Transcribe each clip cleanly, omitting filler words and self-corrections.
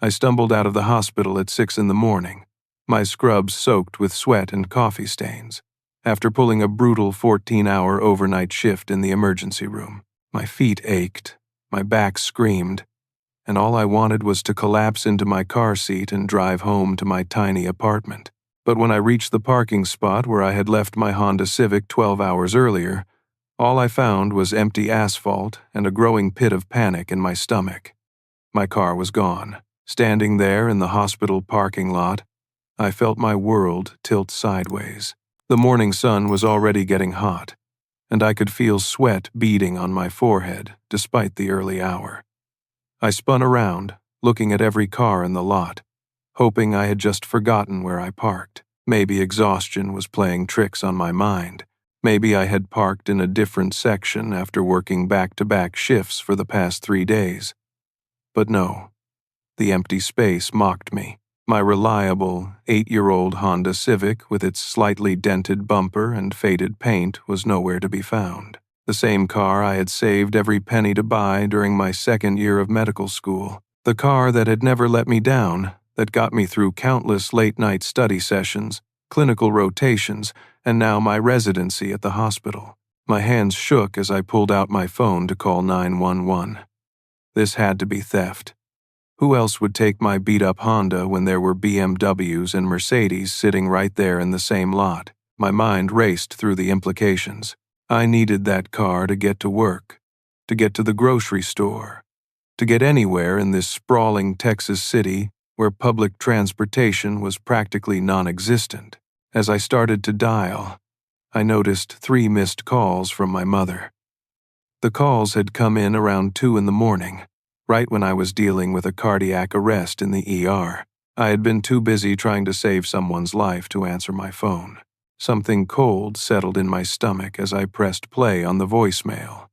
I stumbled out of the hospital at 6 in the morning, my scrubs soaked with sweat and coffee stains, after pulling a brutal 14-hour overnight shift in the emergency room. My feet ached, my back screamed, and all I wanted was to collapse into my car seat and drive home to my tiny apartment. But when I reached the parking spot where I had left my Honda Civic 12 hours earlier, all I found was empty asphalt and a growing pit of panic in my stomach. My car was gone. Standing there in the hospital parking lot, I felt my world tilt sideways. The morning sun was already getting hot, and I could feel sweat beading on my forehead despite the early hour. I spun around, looking at every car in the lot, hoping I had just forgotten where I parked. Maybe exhaustion was playing tricks on my mind. Maybe I had parked in a different section after working back-to-back shifts for the past 3 days. But no, the empty space mocked me. My reliable 8-year-old Honda Civic with its slightly dented bumper and faded paint was nowhere to be found. The same car I had saved every penny to buy during my second year of medical school. The car that had never let me down, that got me through countless late-night study sessions, clinical rotations, and now my residency at the hospital. My hands shook as I pulled out my phone to call 911. This had to be theft. Who else would take my beat-up Honda when there were BMWs and Mercedes sitting right there in the same lot? My mind raced through the implications. I needed that car to get to work, to get to the grocery store, to get anywhere in this sprawling Texas city where public transportation was practically non-existent. As I started to dial, I noticed 3 missed calls from my mother. The calls had come in around 2 in the morning, right when I was dealing with a cardiac arrest in the ER. I had been too busy trying to save someone's life to answer my phone. Something cold settled in my stomach as I pressed play on the voicemail.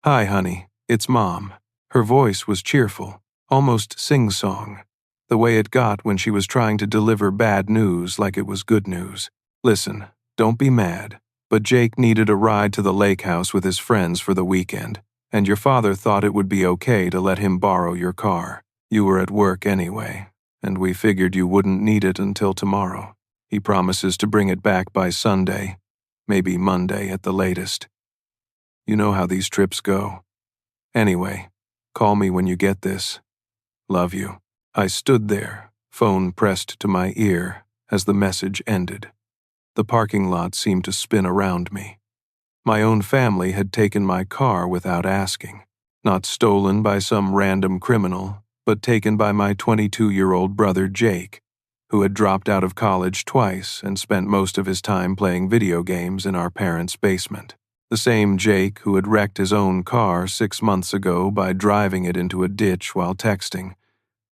"Hi, honey, it's Mom." Her voice was cheerful, almost sing-song, the way it got when she was trying to deliver bad news like it was good news. "Listen, don't be mad, but Jake needed a ride to the lake house with his friends for the weekend, and your father thought it would be okay to let him borrow your car. You were at work anyway, and we figured you wouldn't need it until tomorrow. He promises to bring it back by Sunday, maybe Monday at the latest. You know how these trips go. Anyway, call me when you get this. Love you." I stood there, phone pressed to my ear, as the message ended. The parking lot seemed to spin around me. My own family had taken my car without asking. Not stolen by some random criminal, but taken by my 22-year-old brother Jake, who had dropped out of college twice and spent most of his time playing video games in our parents' basement. The same Jake who had wrecked his own car 6 months ago by driving it into a ditch while texting.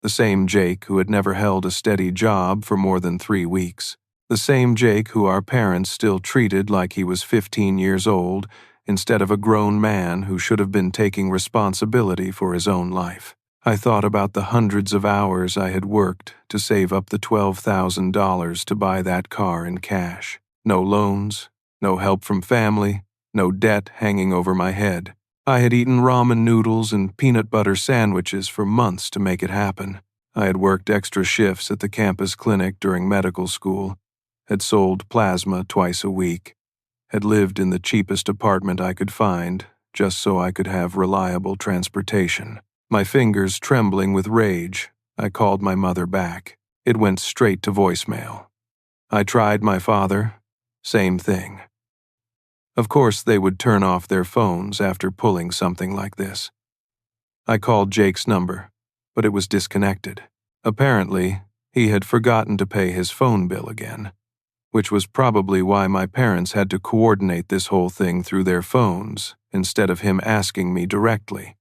The same Jake who had never held a steady job for more than 3 weeks. The same Jake who our parents still treated like he was 15 years old instead of a grown man who should have been taking responsibility for his own life. I thought about the hundreds of hours I had worked to save up the $12,000 to buy that car in cash. No loans, no help from family, no debt hanging over my head. I had eaten ramen noodles and peanut butter sandwiches for months to make it happen. I had worked extra shifts at the campus clinic during medical school, had sold plasma twice a week, had lived in the cheapest apartment I could find just so I could have reliable transportation. My fingers trembling with rage, I called my mother back. It went straight to voicemail. I tried my father, same thing. Of course, they would turn off their phones after pulling something like this. I called Jake's number, but it was disconnected. Apparently, he had forgotten to pay his phone bill again, which was probably why my parents had to coordinate this whole thing through their phones instead of him asking me directly.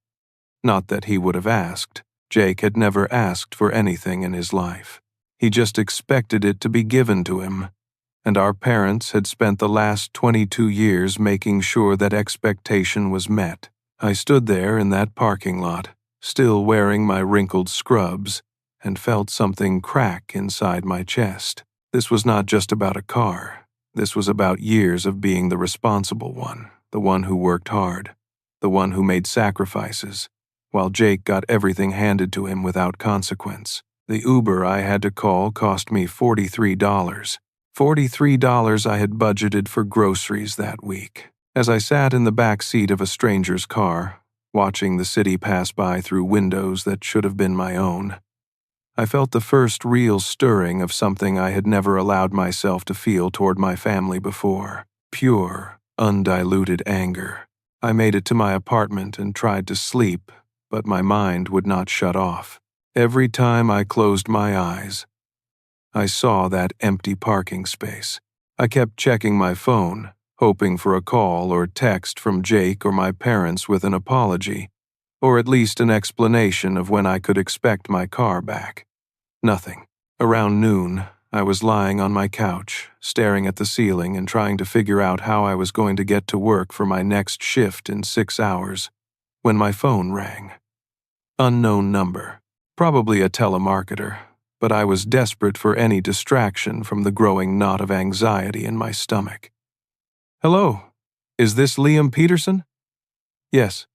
Not that he would have asked. Jake had never asked for anything in his life. He just expected it to be given to him, and our parents had spent the last 22 years making sure that expectation was met. I stood there in that parking lot, still wearing my wrinkled scrubs, and felt something crack inside my chest. This was not just about a car. This was about years of being the responsible one, the one who worked hard, the one who made sacrifices, while Jake got everything handed to him without consequence. The Uber I had to call cost me $43. $43 I had budgeted for groceries that week. As I sat in the back seat of a stranger's car, watching the city pass by through windows that should have been my own, I felt the first real stirring of something I had never allowed myself to feel toward my family before. Pure, undiluted anger. I made it to my apartment and tried to sleep, but my mind would not shut off. Every time I closed my eyes, I saw that empty parking space. I kept checking my phone, hoping for a call or text from Jake or my parents with an apology, or at least an explanation of when I could expect my car back. Nothing. Around noon, I was lying on my couch, staring at the ceiling and trying to figure out how I was going to get to work for my next shift in 6 hours, when my phone rang. Unknown number. Probably a telemarketer, but I was desperate for any distraction from the growing knot of anxiety in my stomach. Hello, is this Liam Peterson? Yes,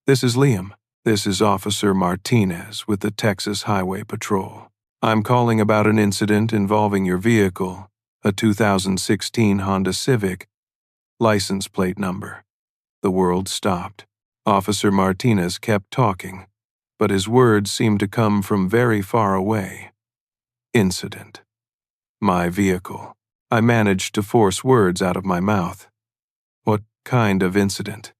this is Liam. This is Officer Martinez with the Texas Highway Patrol. I'm calling about an incident involving your vehicle, a 2016 Honda Civic, license plate number. The world stopped. Officer Martinez kept talking, but his words seemed to come from very far away. Incident. My vehicle. I managed to force words out of my mouth. What kind of incident?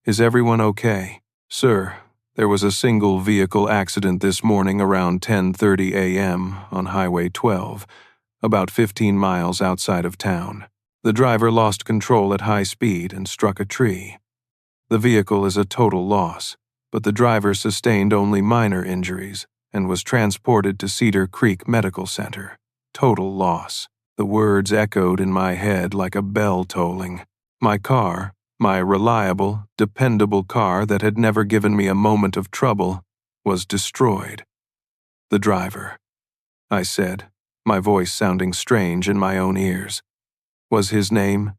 Is everyone okay? Sir, there was a single vehicle accident this morning around 10:30 a.m. on Highway 12, about 15 miles outside of town. The driver lost control at high speed and struck a tree. The vehicle is a total loss, but the driver sustained only minor injuries and was transported to Cedar Creek Medical Center. Total loss. The words echoed in my head like a bell tolling. My car, my reliable, dependable car that had never given me a moment of trouble, was destroyed. The driver, I said, my voice sounding strange in my own ears. Was his name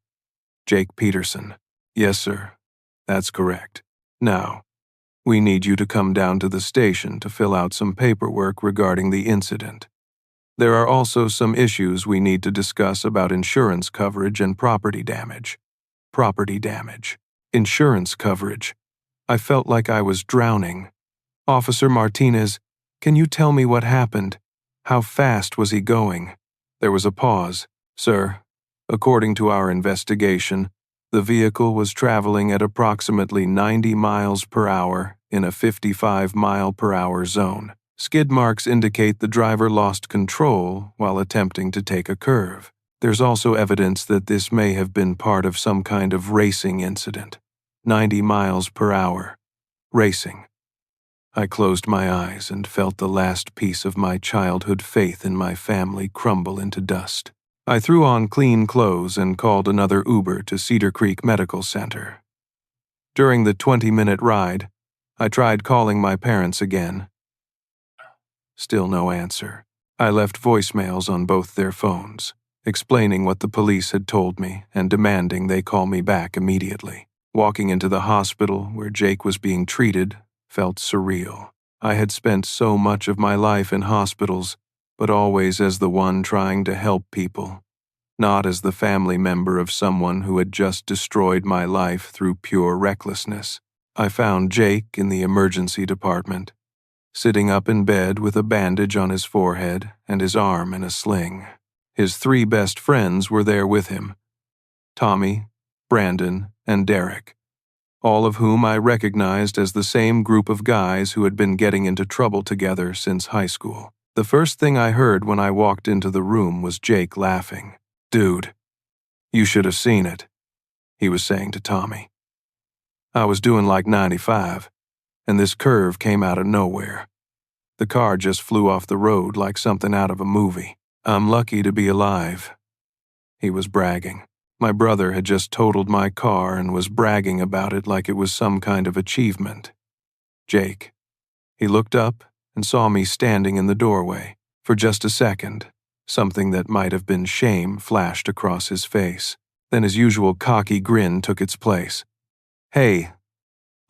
Jake Peterson? Yes, sir. That's correct. Now, we need you to come down to the station to fill out some paperwork regarding the incident. There are also some issues we need to discuss about insurance coverage and property damage. Property damage. Insurance coverage. I felt like I was drowning. Officer Martinez, can you tell me what happened? How fast was he going? There was a pause. Sir, according to our investigation, the vehicle was traveling at approximately 90 miles per hour in a 55 mile per hour zone. Skid marks indicate the driver lost control while attempting to take a curve. There's also evidence that this may have been part of some kind of racing incident. 90 miles per hour. Racing. I closed my eyes and felt the last piece of my childhood faith in my family crumble into dust. I threw on clean clothes and called another Uber to Cedar Creek Medical Center. During the 20-minute ride, I tried calling my parents again. Still no answer. I left voicemails on both their phones, explaining what the police had told me and demanding they call me back immediately. Walking into the hospital where Jake was being treated felt surreal. I had spent so much of my life in hospitals, but always as the one trying to help people, not as the family member of someone who had just destroyed my life through pure recklessness. I found Jake in the emergency department, sitting up in bed with a bandage on his forehead and his arm in a sling. His 3 best friends were there with him, Tommy, Brandon, and Derek, all of whom I recognized as the same group of guys who had been getting into trouble together since high school. The first thing I heard when I walked into the room was Jake laughing. Dude, you should have seen it, he was saying to Tommy. I was doing like 95, and this curve came out of nowhere. The car just flew off the road like something out of a movie. I'm lucky to be alive, he was bragging. My brother had just totaled my car and was bragging about it like it was some kind of achievement. Jake. He looked up and saw me standing in the doorway. For just a second, something that might have been shame flashed across his face. Then his usual cocky grin took its place. Hey,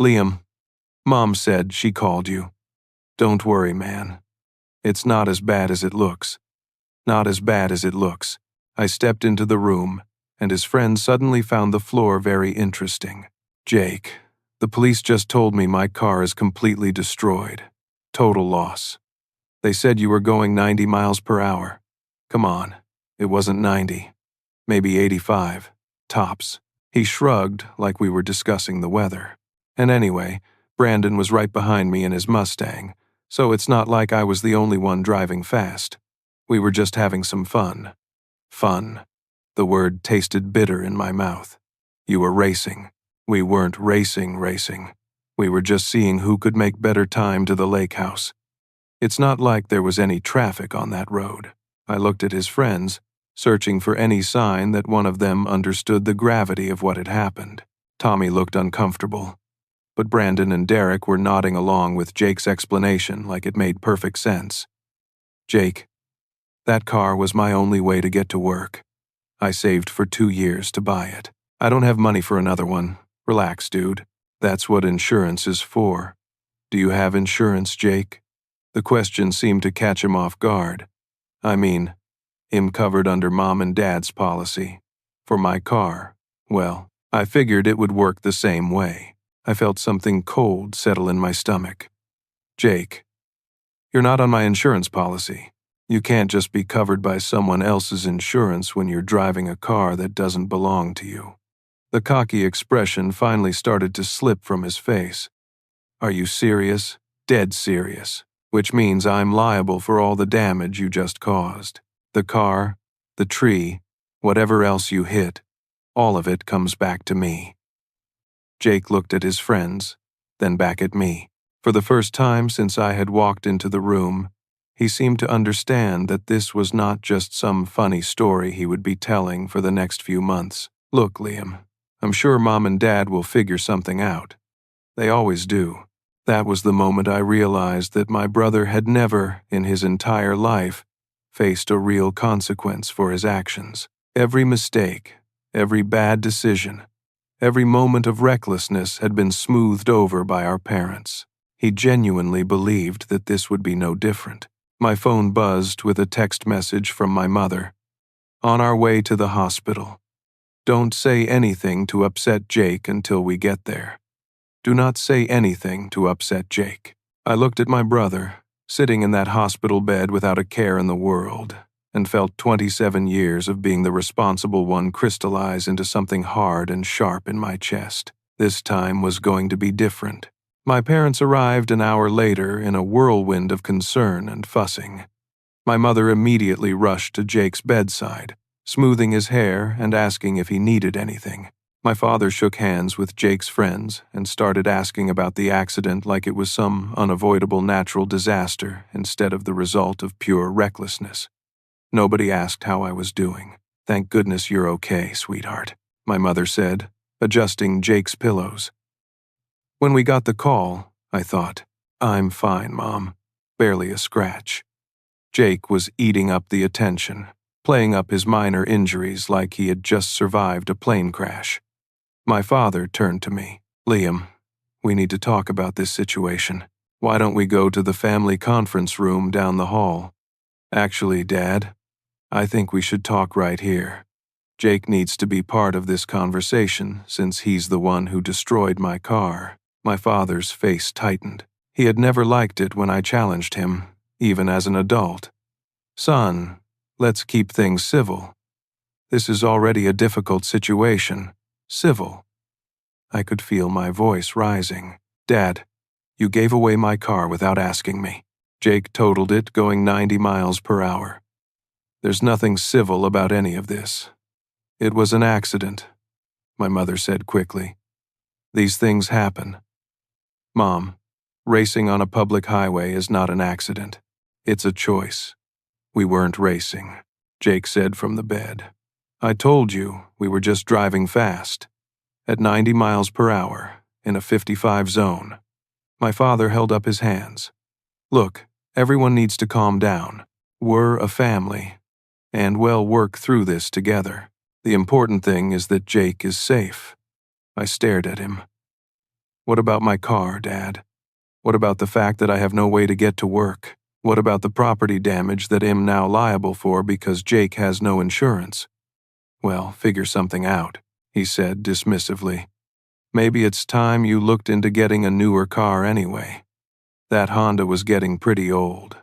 Liam, Mom said she called you. Don't worry, man. It's not as bad as it looks. Not as bad as it looks. I stepped into the room, and his friend suddenly found the floor very interesting. Jake, the police just told me my car is completely destroyed. Total loss. They said you were going 90 miles per hour. Come on, it wasn't 90. Maybe 85. Tops. He shrugged like we were discussing the weather. And anyway, Brandon was right behind me in his Mustang, so it's not like I was the only one driving fast. We were just having some fun. Fun. The word tasted bitter in my mouth. You were racing. We weren't racing. We were just seeing who could make better time to the lake house. It's not like there was any traffic on that road. I looked at his friends, searching for any sign that one of them understood the gravity of what had happened. Tommy looked uncomfortable, but Brandon and Derek were nodding along with Jake's explanation like it made perfect sense. Jake, that car was my only way to get to work. I saved for 2 years to buy it. I don't have money for another one. Relax, dude. That's what insurance is for. Do you have insurance, Jake? The question seemed to catch him off guard. I mean, him covered under Mom and Dad's policy. For my car, well, I figured it would work the same way. I felt something cold settle in my stomach. Jake, you're not on my insurance policy. You can't just be covered by someone else's insurance when you're driving a car that doesn't belong to you. The cocky expression finally started to slip from his face. Are you serious? Dead serious. Which means I'm liable for all the damage you just caused. The car, the tree, whatever else you hit, all of it comes back to me. Jake looked at his friends, then back at me. For the first time since I had walked into the room, he seemed to understand that this was not just some funny story he would be telling for the next few months. Look, Liam, I'm sure Mom and Dad will figure something out. They always do. That was the moment I realized that my brother had never, in his entire life, faced a real consequence for his actions. Every mistake, every bad decision, every moment of recklessness had been smoothed over by our parents. He genuinely believed that this would be no different. My phone buzzed with a text message from my mother. On our way to the hospital. Don't say anything to upset Jake until we get there. Do not say anything to upset Jake. I looked at my brother, sitting in that hospital bed without a care in the world, and felt 27 years of being the responsible one crystallize into something hard and sharp in my chest. This time was going to be different. My parents arrived an hour later in a whirlwind of concern and fussing. My mother immediately rushed to Jake's bedside, smoothing his hair and asking if he needed anything. My father shook hands with Jake's friends and started asking about the accident like it was some unavoidable natural disaster instead of the result of pure recklessness. Nobody asked how I was doing. Thank goodness you're okay, sweetheart, my mother said, adjusting Jake's pillows. When we got the call, I thought, I'm fine, Mom. Barely a scratch. Jake was eating up the attention, playing up his minor injuries like he had just survived a plane crash. My father turned to me. Liam, we need to talk about this situation. Why don't we go to the family conference room down the hall? Actually, Dad, I think we should talk right here. Jake needs to be part of this conversation since he's the one who destroyed my car. My father's face tightened. He had never liked it when I challenged him, even as an adult. Son, let's keep things civil. This is already a difficult situation. Civil. I could feel my voice rising. Dad, you gave away my car without asking me. Jake totaled it going 90 miles per hour. There's nothing civil about any of this. It was an accident, my mother said quickly. These things happen. Mom, racing on a public highway is not an accident. It's a choice. We weren't racing, Jake said from the bed. I told you we were just driving fast, at 90 miles per hour, in a 55 zone. My father held up his hands. Look, everyone needs to calm down. We're a family, and we'll work through this together. The important thing is that Jake is safe. I stared at him. What about my car, Dad? What about the fact that I have no way to get to work? What about the property damage that I'm now liable for because Jake has no insurance? Well, figure something out, he said dismissively. Maybe it's time you looked into getting a newer car anyway. That Honda was getting pretty old.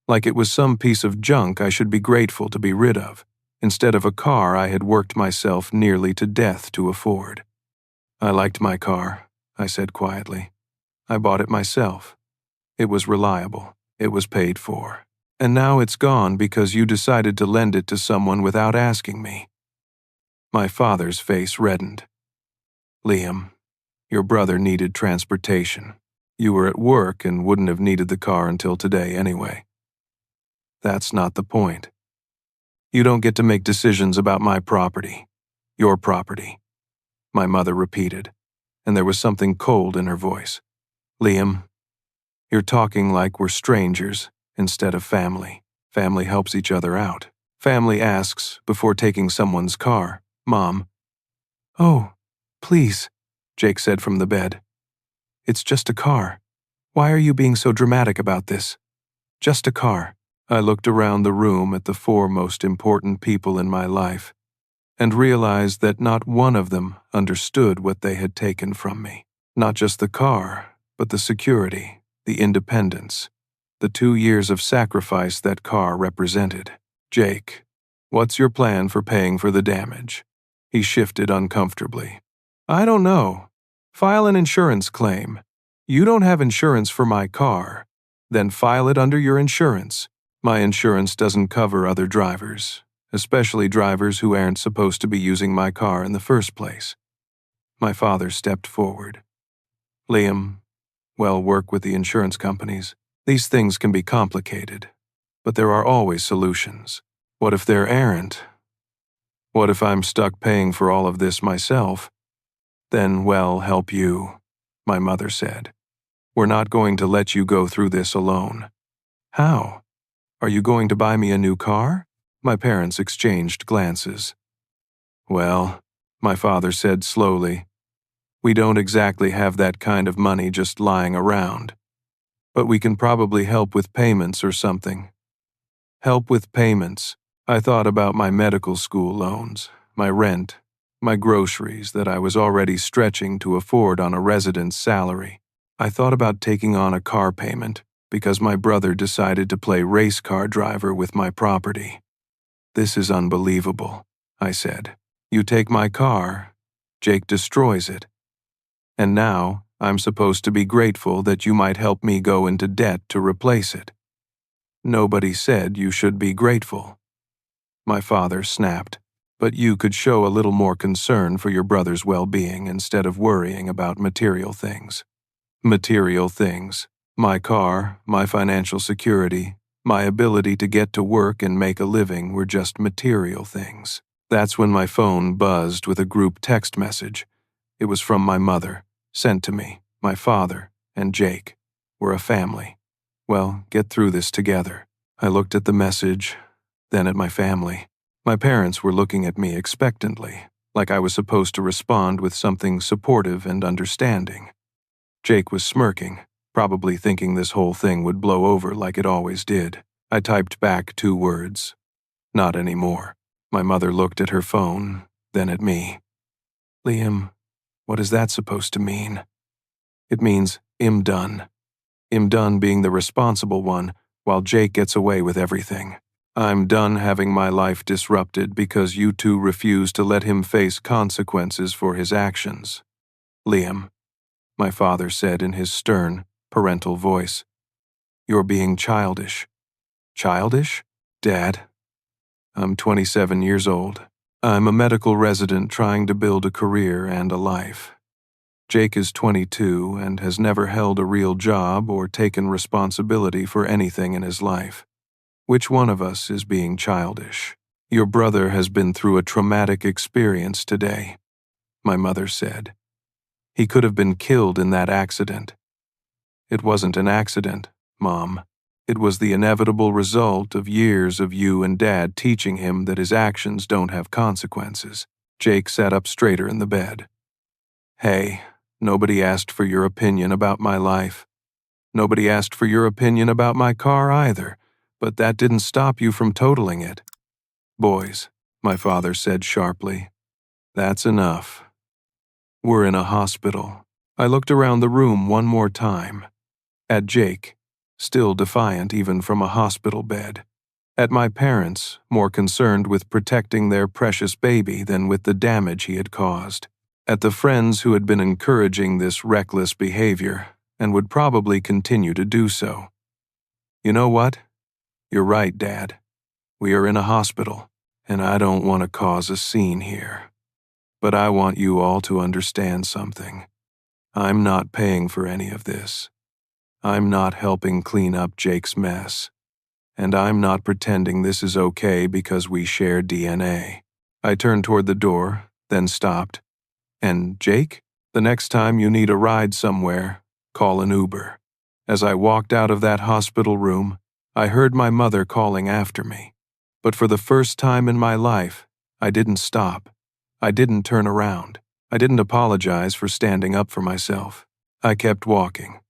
Like it was some piece of junk I should be grateful to be rid of, instead of a car I had worked myself nearly to death to afford. I liked my car, I said quietly. I bought it myself. It was reliable. It was paid for. And now it's gone because you decided to lend it to someone without asking me. My father's face reddened. Liam, your brother needed transportation. You were at work and wouldn't have needed the car until today anyway. That's not the point. You don't get to make decisions about my property. Your property. My mother repeated, and there was something cold in her voice. Liam, you're talking like we're strangers instead of family. Family helps each other out. Family asks before taking someone's car, Mom. Oh, please, Jake said from the bed. It's just a car. Why are you being so dramatic about this? Just a car. I looked around the room at the 4 most important people in my life and realized that not one of them understood what they had taken from me. Not just the car, but the security, the independence, the 2 years of sacrifice that car represented. Jake, what's your plan for paying for the damage? He shifted uncomfortably. I don't know. File an insurance claim. You don't have insurance for my car. Then file it under your insurance. My insurance doesn't cover other drivers, especially drivers who aren't supposed to be using my car in the first place. My father stepped forward. Liam, well, work with the insurance companies. These things can be complicated, but there are always solutions. What if there aren't? What if I'm stuck paying for all of this myself? Then, well, help you, my mother said. We're not going to let you go through this alone. How? Are you going to buy me a new car? My parents exchanged glances. Well, my father said slowly, we don't exactly have that kind of money just lying around. But we can probably help with payments or something. Help with payments. I thought about my medical school loans, my rent, my groceries that I was already stretching to afford on a resident's salary. I thought about taking on a car payment because my brother decided to play race car driver with my property. This is unbelievable, I said. You take my car, Jake destroys it. And now I'm supposed to be grateful that you might help me go into debt to replace it. Nobody said you should be grateful. My father snapped. But you could show a little more concern for your brother's well-being instead of worrying about material things. Material things. My car, my financial security, my ability to get to work and make a living were just material things. That's when my phone buzzed with a group text message. It was from my mother, sent to me. My father and Jake were a family. Well, get through this together. I looked at the message, then at my family. My parents were looking at me expectantly, like I was supposed to respond with something supportive and understanding. Jake was smirking, probably thinking this whole thing would blow over like it always did. I typed back 2 words. Not anymore. My mother looked at her phone, then at me. Liam, what is that supposed to mean? It means, I'm done. I'm done being the responsible one, while Jake gets away with everything. I'm done having my life disrupted because you 2 refuse to let him face consequences for his actions. Liam, my father said in his stern, parental voice. You're being childish. Childish? Dad? I'm 27 years old. I'm a medical resident trying to build a career and a life. Jake is 22 and has never held a real job or taken responsibility for anything in his life. Which one of us is being childish? Your brother has been through a traumatic experience today, my mother said. He could have been killed in that accident. It wasn't an accident, Mom. It was the inevitable result of years of you and Dad teaching him that his actions don't have consequences. Jake sat up straighter in the bed. Hey, Nobody asked for your opinion about my life. Nobody asked for your opinion about my car either, but that didn't stop you from totaling it. Boys, my father said sharply, that's enough. We're in a hospital. I looked around the room one more time. At Jake, still defiant even from a hospital bed. At my parents, more concerned with protecting their precious baby than with the damage he had caused. At the friends who had been encouraging this reckless behavior and would probably continue to do so. You know what? You're right, Dad. We are in a hospital, and I don't want to cause a scene here. But I want you all to understand something. I'm not paying for any of this. I'm not helping clean up Jake's mess. And I'm not pretending this is okay because we share DNA. I turned toward the door, then stopped. And Jake, the next time you need a ride somewhere, call an Uber. As I walked out of that hospital room, I heard my mother calling after me. But for the first time in my life, I didn't stop. I didn't turn around. I didn't apologize for standing up for myself. I kept walking.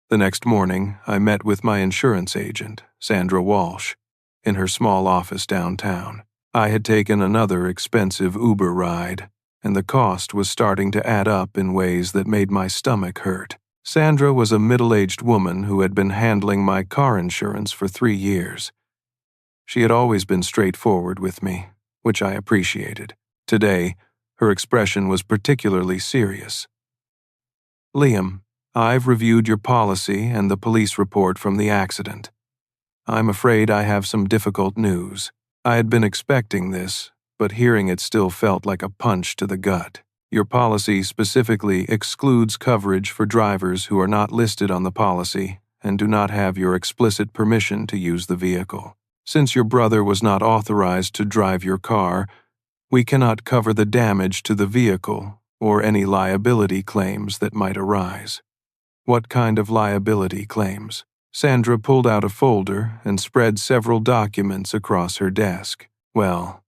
The next morning, I met with my insurance agent, Sandra Walsh, in her small office downtown. I had taken another expensive Uber ride, and the cost was starting to add up in ways that made my stomach hurt. Sandra was a middle-aged woman who had been handling my car insurance for 3 years. She had always been straightforward with me, which I appreciated. Today, her expression was particularly serious. Liam, I've reviewed your policy and the police report from the accident. I'm afraid I have some difficult news. I had been expecting this, but hearing it still felt like a punch to the gut. Your policy specifically excludes coverage for drivers who are not listed on the policy and do not have your explicit permission to use the vehicle. Since your brother was not authorized to drive your car, we cannot cover the damage to the vehicle or any liability claims that might arise. What kind of liability claims? Sandra pulled out a folder and spread several documents across her desk. Well,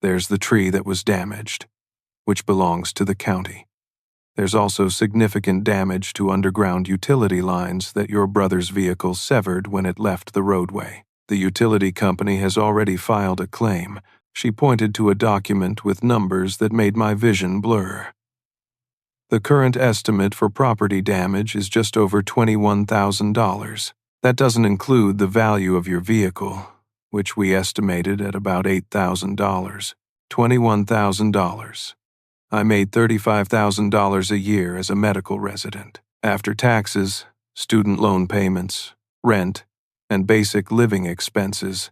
there's the tree that was damaged, which belongs to the county. There's also significant damage to underground utility lines that your brother's vehicle severed when it left the roadway. The utility company has already filed a claim. She pointed to a document with numbers that made my vision blur. The current estimate for property damage is just over $21,000. That doesn't include the value of your vehicle, which we estimated at about $8,000. $21,000. I made $35,000 a year as a medical resident. After taxes, student loan payments, rent, and basic living expenses,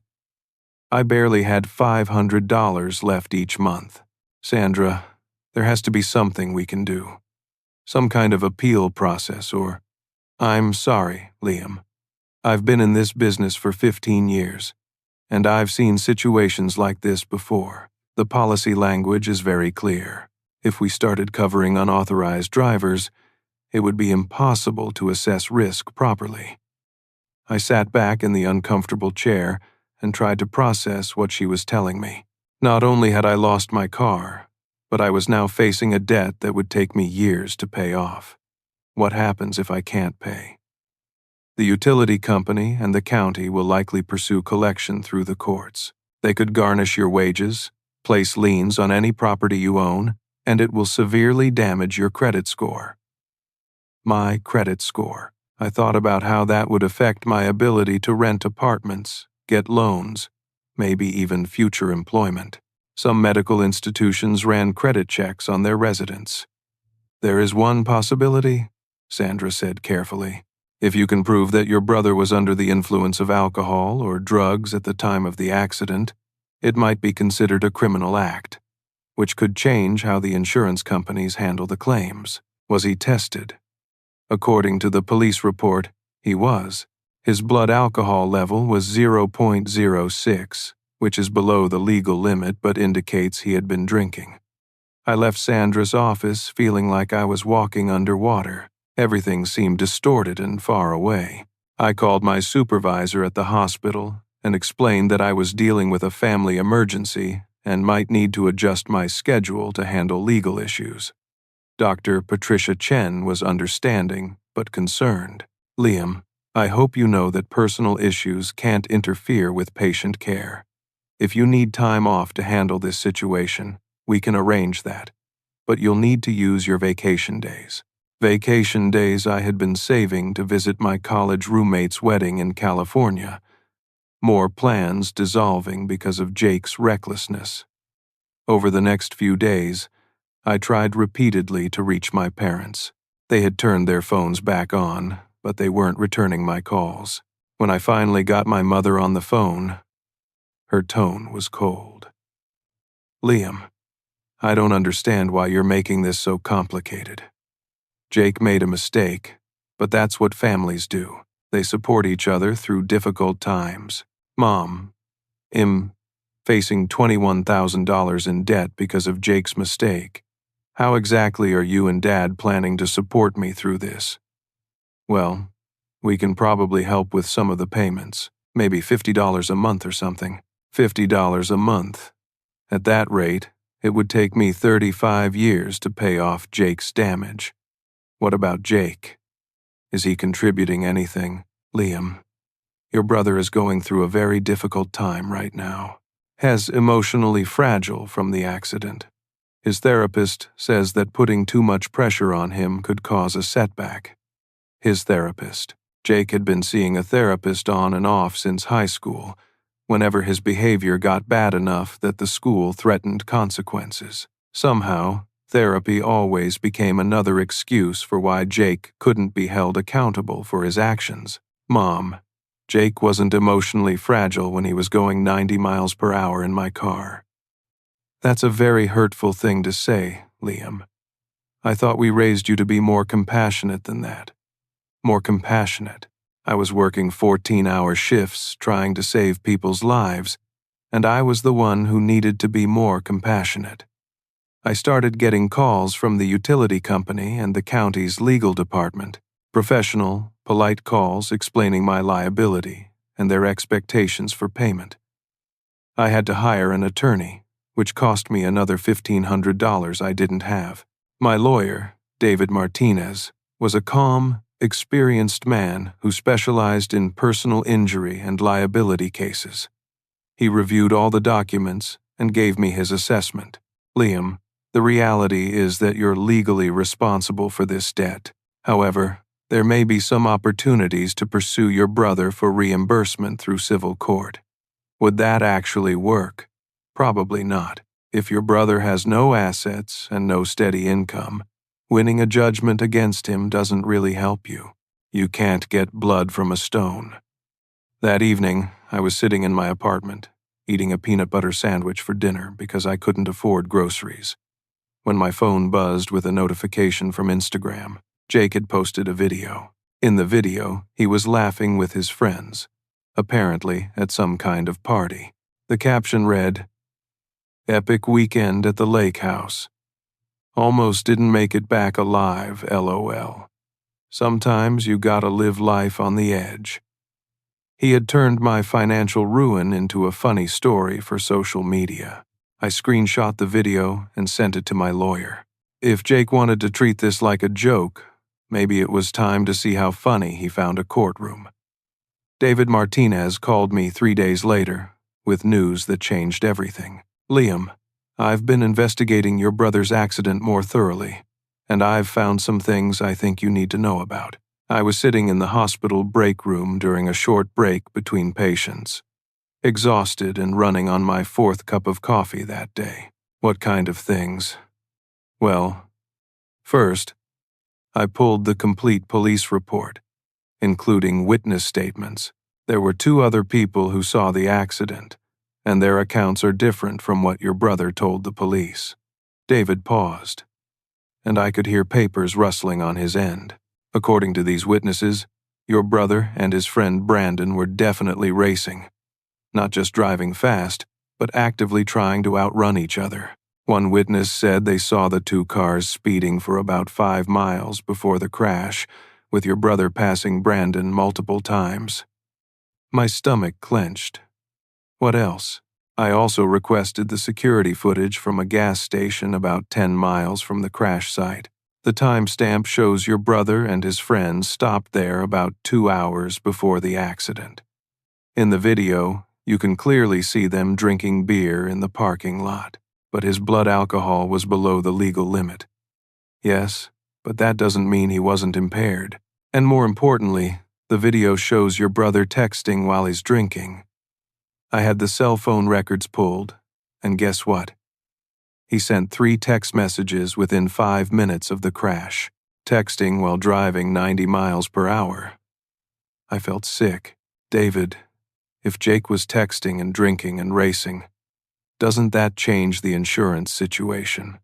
I barely had $500 left each month. Sandra, there has to be something we can do. Some kind of appeal process or... I'm sorry, Liam. I've been in this business for 15 years, and I've seen situations like this before. The policy language is very clear. If we started covering unauthorized drivers, it would be impossible to assess risk properly. I sat back in the uncomfortable chair and tried to process what she was telling me. Not only had I lost my car, but I was now facing a debt that would take me years to pay off. What happens if I can't pay? The utility company and the county will likely pursue collection through the courts. They could garnish your wages, place liens on any property you own, and it will severely damage your credit score. My credit score. I thought about how that would affect my ability to rent apartments, get loans, maybe even future employment. Some medical institutions ran credit checks on their residents. There is one possibility, Sandra said carefully. If you can prove that your brother was under the influence of alcohol or drugs at the time of the accident, it might be considered a criminal act, which could change how the insurance companies handle the claims. Was he tested? According to the police report, he was. His blood alcohol level was 0.06, which is below the legal limit but indicates he had been drinking. I left Sandra's office feeling like I was walking underwater. Everything seemed distorted and far away. I called my supervisor at the hospital and explained that I was dealing with a family emergency and might need to adjust my schedule to handle legal issues. Dr. Patricia Chen was understanding, but concerned. Liam, I hope you know that personal issues can't interfere with patient care. If you need time off to handle this situation, we can arrange that. But you'll need to use your vacation days. Vacation days I had been saving to visit my college roommate's wedding in California. More plans dissolving because of Jake's recklessness. Over the next few days, I tried repeatedly to reach my parents. They had turned their phones back on, but they weren't returning my calls. When I finally got my mother on the phone, her tone was cold. Liam, I don't understand why you're making this so complicated. Jake made a mistake, but that's what families do. They support each other through difficult times. Mom, I'm facing $21,000 in debt because of Jake's mistake. How exactly are you and Dad planning to support me through this? Well, we can probably help with some of the payments, maybe $50 a month or something. $50 a month. At that rate, it would take me 35 years to pay off Jake's damage. What about Jake? Is he contributing anything? Liam, your brother is going through a very difficult time right now. Has emotionally fragile from the accident. His therapist says that putting too much pressure on him could cause a setback. His therapist. Jake had been seeing a therapist on and off since high school, whenever his behavior got bad enough that the school threatened consequences. Somehow, therapy always became another excuse for why Jake couldn't be held accountable for his actions. Mom, Jake wasn't emotionally fragile when he was going 90 miles per hour in my car. That's a very hurtful thing to say, Liam. I thought we raised you to be more compassionate than that. More compassionate. I was working 14-hour shifts trying to save people's lives, and I was the one who needed to be more compassionate. I started getting calls from the utility company and the county's legal department, professional, polite calls explaining my liability and their expectations for payment. I had to hire an attorney, which cost me another $1,500 I didn't have. My lawyer, David Martinez, was a calm, experienced man who specialized in personal injury and liability cases. He reviewed all the documents and gave me his assessment. Liam, the reality is that you're legally responsible for this debt. However, there may be some opportunities to pursue your brother for reimbursement through civil court. Would that actually work? Probably not. If your brother has no assets and no steady income, winning a judgment against him doesn't really help you. You can't get blood from a stone. That evening, I was sitting in my apartment, eating a peanut butter sandwich for dinner because I couldn't afford groceries, when my phone buzzed with a notification from Instagram. Jake had posted a video. In the video, he was laughing with his friends, apparently at some kind of party. The caption read, "Epic weekend at the lake house. Almost didn't make it back alive, LOL. Sometimes you gotta live life on the edge." He had turned my financial ruin into a funny story for social media. I screenshot the video and sent it to my lawyer. If Jake wanted to treat this like a joke, maybe it was time to see how funny he found a courtroom. David Martinez called me 3 days later with news that changed everything. Liam, I've been investigating your brother's accident more thoroughly, and I've found some things I think you need to know about. I was sitting in the hospital break room during a short break between patients, exhausted and running on my 4th cup of coffee that day. What kind of things? Well, first, I pulled the complete police report, including witness statements. There were 2 other people who saw the accident, and their accounts are different from what your brother told the police. David paused, and I could hear papers rustling on his end. According to these witnesses, your brother and his friend Brandon were definitely racing, not just driving fast, but actively trying to outrun each other. One witness said they saw the 2 cars speeding for about 5 miles before the crash, with your brother passing Brandon multiple times. My stomach clenched. What else? I also requested the security footage from a gas station about 10 miles from the crash site. The timestamp shows your brother and his friends stopped there about 2 hours before the accident. In the video, you can clearly see them drinking beer in the parking lot, but his blood alcohol was below the legal limit. Yes, but that doesn't mean he wasn't impaired. And more importantly, the video shows your brother texting while he's drinking. I had the cell phone records pulled, and guess what? He sent 3 text messages within 5 minutes of the crash, texting while driving 90 miles per hour. I felt sick. David, if Jake was texting and drinking and racing, doesn't that change the insurance situation?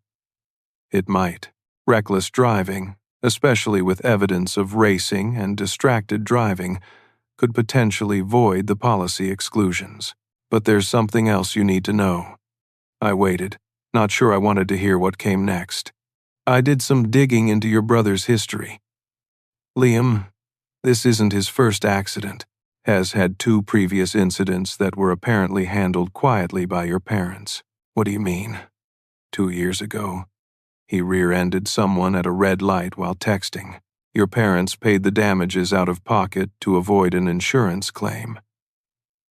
It might. Reckless driving, especially with evidence of racing and distracted driving, could potentially void the policy exclusions. But there's something else you need to know. I waited, not sure I wanted to hear what came next. I did some digging into your brother's history. Liam, this isn't his first accident. Has had 2 previous incidents that were apparently handled quietly by your parents. What do you mean? 2 years ago, he rear-ended someone at a red light while texting. Your parents paid the damages out of pocket to avoid an insurance claim.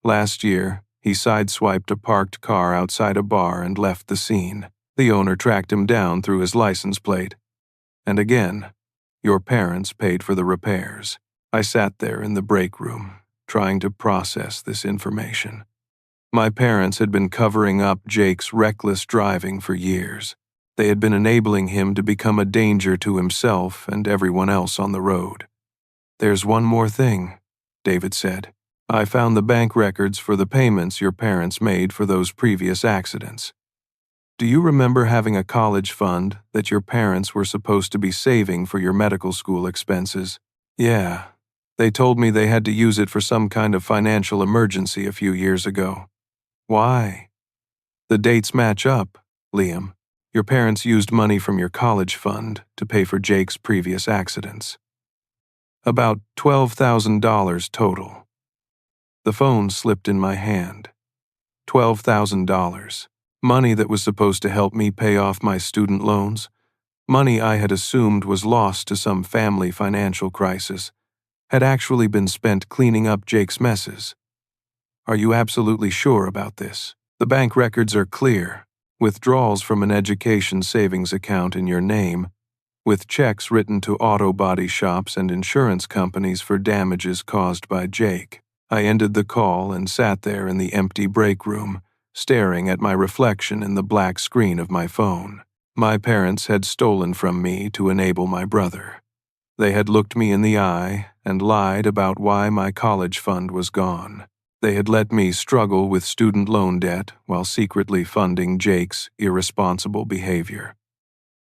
Last year, he sideswiped a parked car outside a bar and left the scene. The owner tracked him down through his license plate. And again, your parents paid for the repairs. I sat there in the break room, trying to process this information. My parents had been covering up Jake's reckless driving for years. They had been enabling him to become a danger to himself and everyone else on the road. There's one more thing, David said. I found the bank records for the payments your parents made for those previous accidents. Do you remember having a college fund that your parents were supposed to be saving for your medical school expenses? Yeah. They told me they had to use it for some kind of financial emergency a few years ago. Why? The dates match up, Liam. Your parents used money from your college fund to pay for Jake's previous accidents. About $12,000 total. The phone slipped in my hand. $12,000. Money that was supposed to help me pay off my student loans. Money I had assumed was lost to some family financial crisis, had actually been spent cleaning up Jake's messes. Are you absolutely sure about this? The bank records are clear. Withdrawals from an education savings account in your name, with checks written to auto body shops and insurance companies for damages caused by Jake. I ended the call and sat there in the empty break room, staring at my reflection in the black screen of my phone. My parents had stolen from me to enable my brother. They had looked me in the eye and lied about why my college fund was gone. They had let me struggle with student loan debt while secretly funding Jake's irresponsible behavior.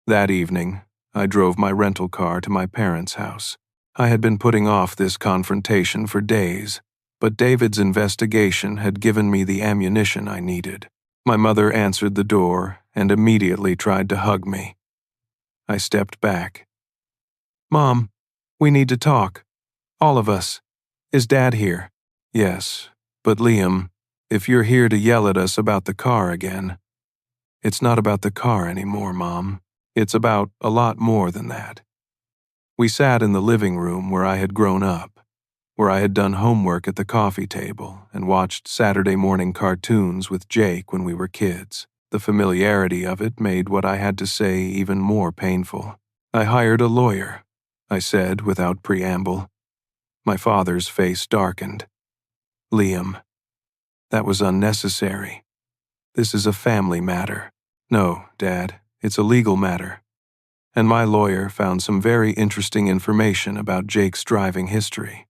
That evening, I drove my rental car to my parents' house. I had been putting off this confrontation for days, but David's investigation had given me the ammunition I needed. My mother answered the door and immediately tried to hug me. I stepped back. Mom, we need to talk. All of us. Is Dad here? Yes. But Liam, if you're here to yell at us about the car again, it's not about the car anymore, Mom. It's about a lot more than that. We sat in the living room where I had grown up, where I had done homework at the coffee table and watched Saturday morning cartoons with Jake when we were kids. The familiarity of it made what I had to say even more painful. I hired a lawyer, I said without preamble. My father's face darkened. Liam, that was unnecessary. This is a family matter. No, Dad, it's a legal matter. And my lawyer found some very interesting information about Jake's driving history.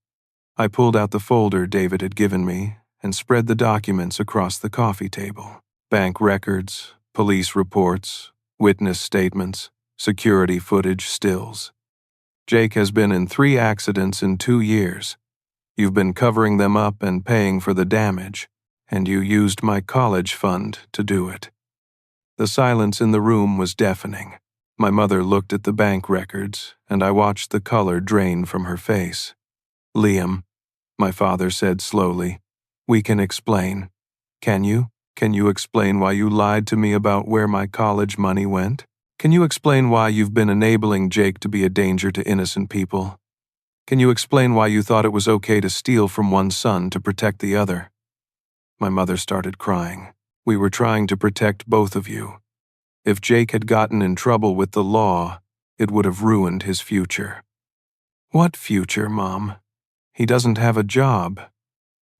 I pulled out the folder David had given me and spread the documents across the coffee table. Bank records, police reports, witness statements, security footage stills. Jake has been in 3 accidents in 2 years. You've been covering them up and paying for the damage, and you used my college fund to do it. The silence in the room was deafening. My mother looked at the bank records, and I watched the color drain from her face. Liam, my father said slowly, we can explain. Can you? Can you explain why you lied to me about where my college money went? Can you explain why you've been enabling Jake to be a danger to innocent people? Can you explain why you thought it was okay to steal from one son to protect the other? My mother started crying. We were trying to protect both of you. If Jake had gotten in trouble with the law, it would have ruined his future. What future, Mom? He doesn't have a job.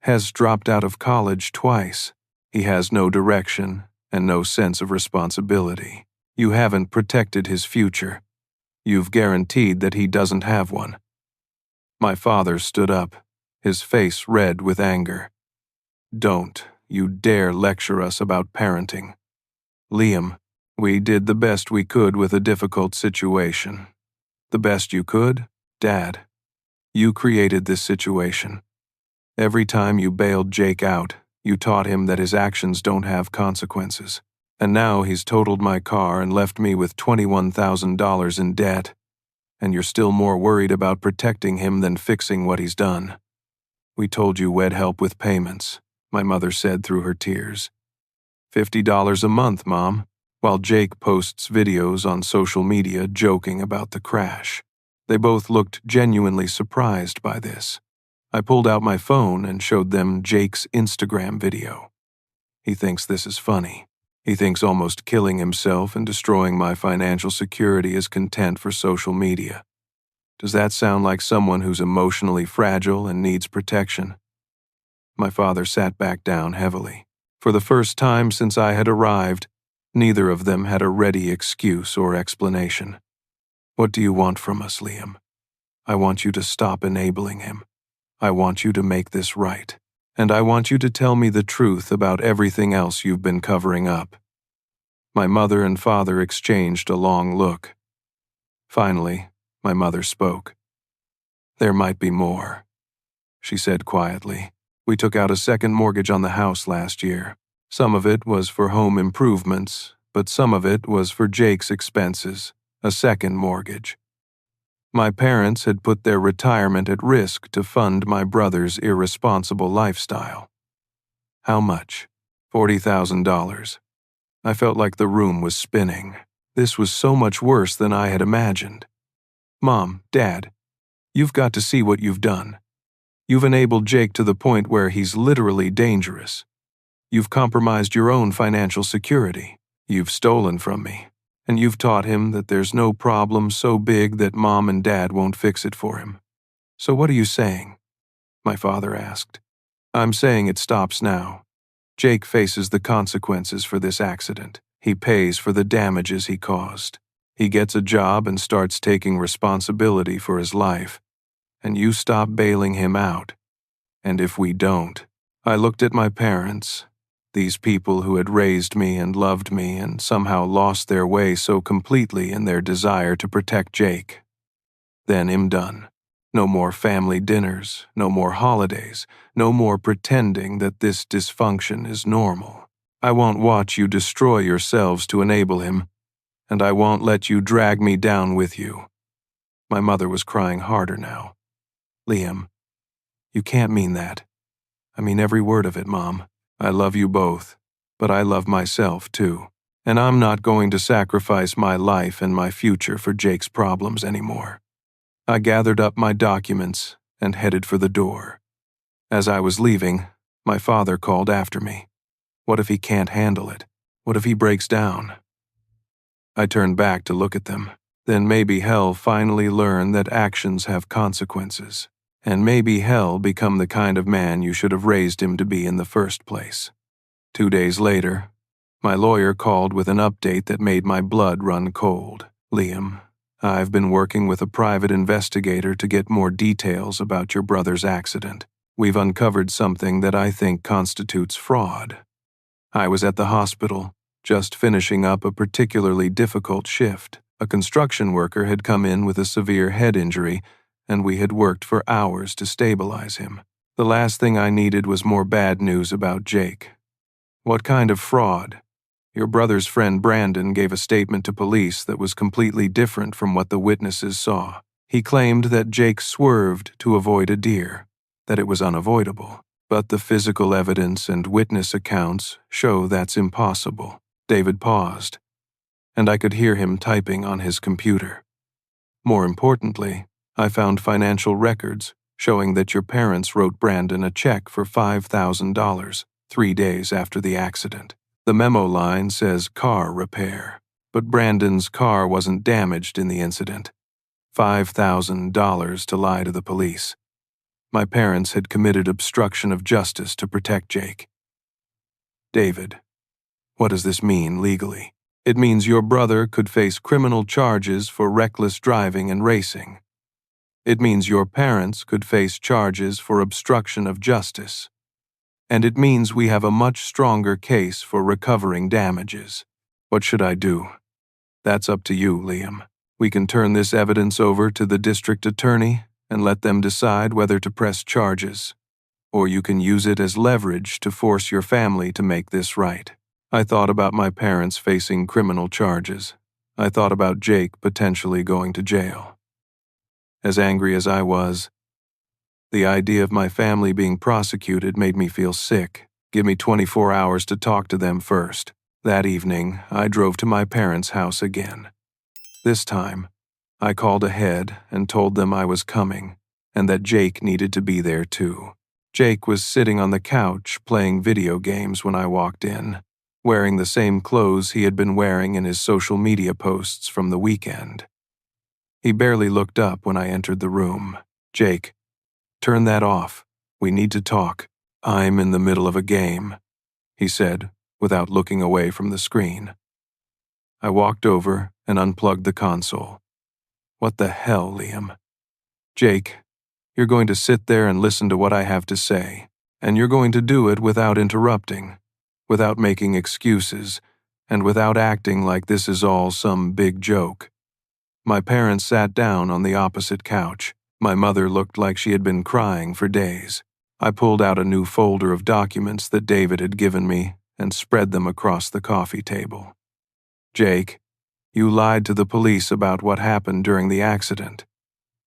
Has dropped out of college twice. He has no direction and no sense of responsibility. You haven't protected his future. You've guaranteed that he doesn't have one. My father stood up, his face red with anger. Don't you dare lecture us about parenting. Liam, we did the best we could with a difficult situation. The best you could, Dad. You created this situation. Every time you bailed Jake out, you taught him that his actions don't have consequences. And now he's totaled my car and left me with $21,000 in debt. And you're still more worried about protecting him than fixing what he's done. We told you we'd help with payments, my mother said through her tears. $50 a month, Mom, while Jake posts videos on social media joking about the crash. They both looked genuinely surprised by this. I pulled out my phone and showed them Jake's Instagram video. He thinks this is funny. He thinks almost killing himself and destroying my financial security is content for social media. Does that sound like someone who's emotionally fragile and needs protection? My father sat back down heavily. For the first time since I had arrived, neither of them had a ready excuse or explanation. What do you want from us, Liam? I want you to stop enabling him. I want you to make this right. And I want you to tell me the truth about everything else you've been covering up. My mother and father exchanged a long look. Finally, my mother spoke. There might be more, she said quietly. We took out a second mortgage on the house last year. Some of it was for home improvements, but some of it was for Jake's expenses, a second mortgage. My parents had put their retirement at risk to fund my brother's irresponsible lifestyle. How much? $40,000. I felt like the room was spinning. This was so much worse than I had imagined. Mom, Dad, you've got to see what you've done. You've enabled Jake to the point where he's literally dangerous. You've compromised your own financial security. You've stolen from me. And you've taught him that there's no problem so big that Mom and Dad won't fix it for him. So what are you saying? My father asked. I'm saying it stops now. Jake faces the consequences for this accident. He pays for the damages he caused. He gets a job and starts taking responsibility for his life. And you stop bailing him out. And if we don't, I looked at my parents, these people who had raised me and loved me and somehow lost their way so completely in their desire to protect Jake. Then I'm done. No more family dinners, no more holidays, no more pretending that this dysfunction is normal. I won't watch you destroy yourselves to enable him, and I won't let you drag me down with you. My mother was crying harder now. Liam, you can't mean that. I mean every word of it, Mom. I love you both, but I love myself too. And I'm not going to sacrifice my life and my future for Jake's problems anymore. I gathered up my documents and headed for the door. As I was leaving, my father called after me. What if he can't handle it? What if he breaks down? I turned back to look at them. Then maybe hell finally learn that actions have consequences. And maybe hell become the kind of man you should have raised him to be in the first place. 2 days later, my lawyer called with an update that made my blood run cold. Liam, I've been working with a private investigator to get more details about your brother's accident. We've uncovered something that I think constitutes fraud. I was at the hospital, just finishing up a particularly difficult shift. A construction worker had come in with a severe head injury, and we had worked for hours to stabilize him. The last thing I needed was more bad news about Jake. What kind of fraud? Your brother's friend Brandon gave a statement to police that was completely different from what the witnesses saw. He claimed that Jake swerved to avoid a deer, that it was unavoidable. But the physical evidence and witness accounts show that's impossible. David paused. and I could hear him typing on his computer. More importantly, I found financial records showing that your parents wrote Brandon a check for $5,000 3 days after the accident. The memo line says car repair, but Brandon's car wasn't damaged in the incident. $5,000 to lie to the police. My parents had committed obstruction of justice to protect Jake. David, what does this mean legally? It means your brother could face criminal charges for reckless driving and racing. It means your parents could face charges for obstruction of justice. And it means we have a much stronger case for recovering damages. What should I do? That's up to you, Liam. We can turn this evidence over to the district attorney and let them decide whether to press charges. Or you can use it as leverage to force your family to make this right. I thought about my parents facing criminal charges. I thought about Jake potentially going to jail. As angry as I was, the idea of my family being prosecuted made me feel sick. Give me 24 hours to talk to them first. That evening, I drove to my parents' house again. This time, I called ahead and told them I was coming and that Jake needed to be there too. Jake was sitting on the couch playing video games when I walked in, wearing the same clothes he had been wearing in his social media posts from the weekend. He barely looked up when I entered the room. Jake, turn that off. We need to talk. I'm in the middle of a game, he said, without looking away from the screen. I walked over and unplugged the console. What the hell, Liam? Jake, you're going to sit there and listen to what I have to say, and you're going to do it without interrupting, without making excuses, and without acting like this is all some big joke. My parents sat down on the opposite couch. My mother looked like she had been crying for days. I pulled out a new folder of documents that David had given me and spread them across the coffee table. Jake, you lied to the police about what happened during the accident.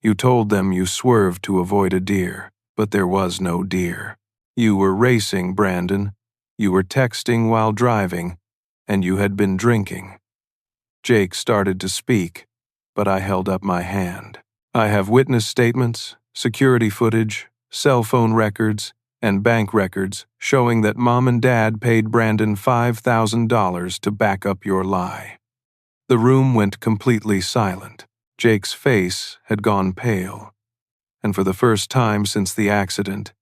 You told them you swerved to avoid a deer, but there was no deer. You were racing, Brandon. You were texting while driving, and you had been drinking. Jake started to speak, but I held up my hand. I have witness statements, security footage, cell phone records, and bank records showing that Mom and Dad paid Brandon $5,000 to back up your lie. The room went completely silent. Jake's face had gone pale, and for the first time since the accident,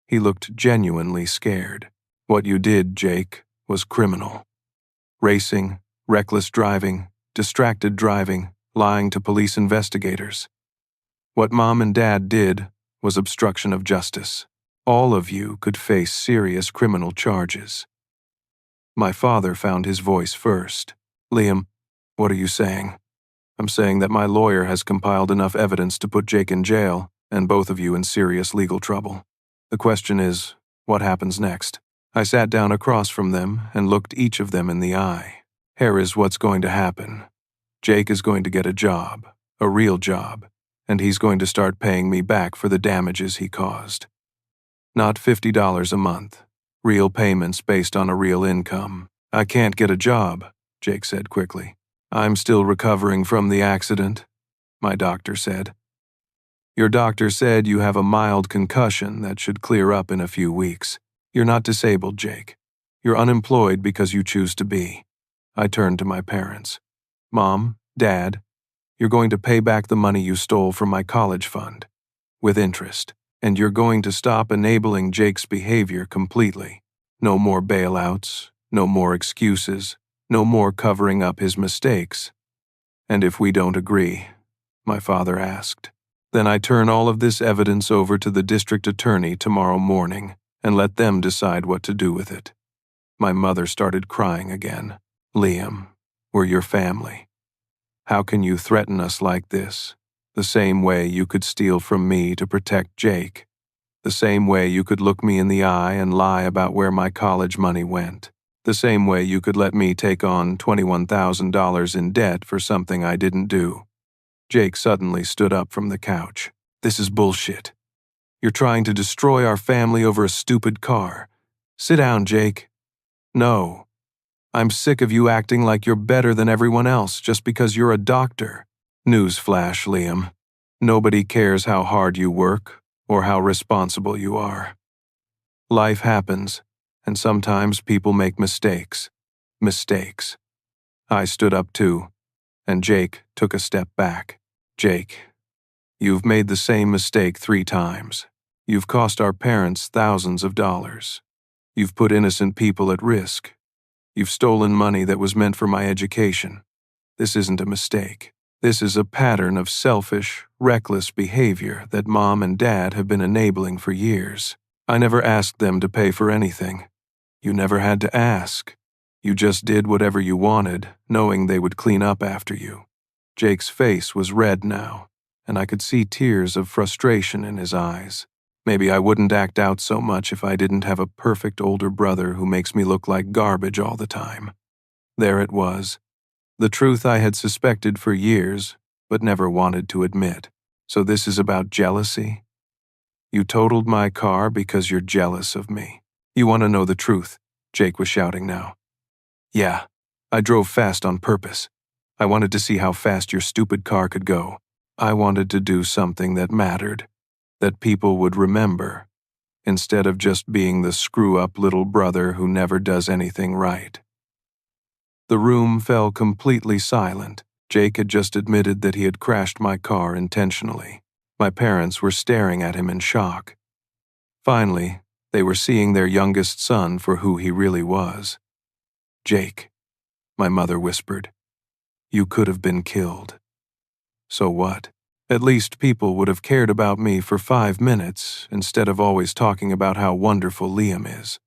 he looked genuinely scared. What you did, Jake, was criminal. Racing, reckless driving, distracted driving, lying to police investigators. What Mom and Dad did was obstruction of justice. All of you could face serious criminal charges. My father found his voice first. Liam, what are you saying? I'm saying that my lawyer has compiled enough evidence to put Jake in jail and both of you in serious legal trouble. The question is, what happens next? I sat down across from them and looked each of them in the eye. Here is what's going to happen. Jake is going to get a job, a real job, and he's going to start paying me back for the damages he caused. Not $50 a month, real payments based on a real income. I can't get a job, Jake said quickly. I'm still recovering from the accident, my doctor said. Your doctor said you have a mild concussion that should clear up in a few weeks. You're not disabled, Jake. You're unemployed because you choose to be. I turned to my parents. Mom, Dad, you're going to pay back the money you stole from my college fund, with interest, and you're going to stop enabling Jake's behavior completely. No more bailouts, no more excuses, no more covering up his mistakes. And if we don't agree, my father asked, then I turn all of this evidence over to the district attorney tomorrow morning and let them decide what to do with it. My mother started crying again. Liam, we're your family. How can you threaten us like this? The same way you could steal from me to protect Jake. The same way you could look me in the eye and lie about where my college money went. The same way you could let me take on $21,000 in debt for something I didn't do. Jake suddenly stood up from the couch. This is bullshit. You're trying to destroy our family over a stupid car. Sit down, Jake. No. I'm sick of you acting like you're better than everyone else just because you're a doctor. Newsflash, Liam. Nobody cares how hard you work or how responsible you are. Life happens, and sometimes people make mistakes. Mistakes. I stood up too, and Jake took a step back. Jake, you've made the same mistake 3 times. You've cost our parents thousands of dollars. You've put innocent people at risk. You've stolen money that was meant for my education. This isn't a mistake. This is a pattern of selfish, reckless behavior that Mom and Dad have been enabling for years. I never asked them to pay for anything. You never had to ask. You just did whatever you wanted, knowing they would clean up after you. Jake's face was red now, and I could see tears of frustration in his eyes. Maybe I wouldn't act out so much if I didn't have a perfect older brother who makes me look like garbage all the time. There it was. The truth I had suspected for years, but never wanted to admit. So this is about jealousy? You totaled my car because you're jealous of me. You want to know the truth, Jake was shouting now. Yeah, I drove fast on purpose. I wanted to see how fast your stupid car could go. I wanted to do something that mattered, that people would remember, instead of just being the screw-up little brother who never does anything right. The room fell completely silent. Jake had just admitted that he had crashed my car intentionally. My parents were staring at him in shock. Finally, they were seeing their youngest son for who he really was. Jake, my mother whispered, you could have been killed. So what? At least people would have cared about me for 5 minutes instead of always talking about how wonderful Liam is.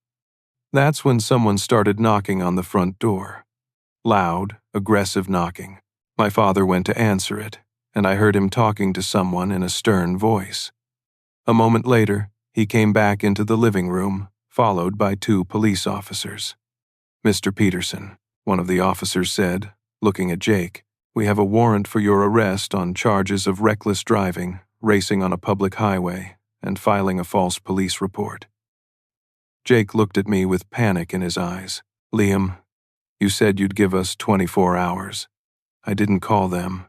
That's when someone started knocking on the front door. Loud, aggressive knocking. My father went to answer it, and I heard him talking to someone in a stern voice. A moment later, he came back into the living room, followed by 2 police officers. Mr. Peterson, one of the officers said, looking at Jake, we have a warrant for your arrest on charges of reckless driving, racing on a public highway, and filing a false police report. Jake looked at me with panic in his eyes. Liam, you said you'd give us 24 hours. I didn't call them.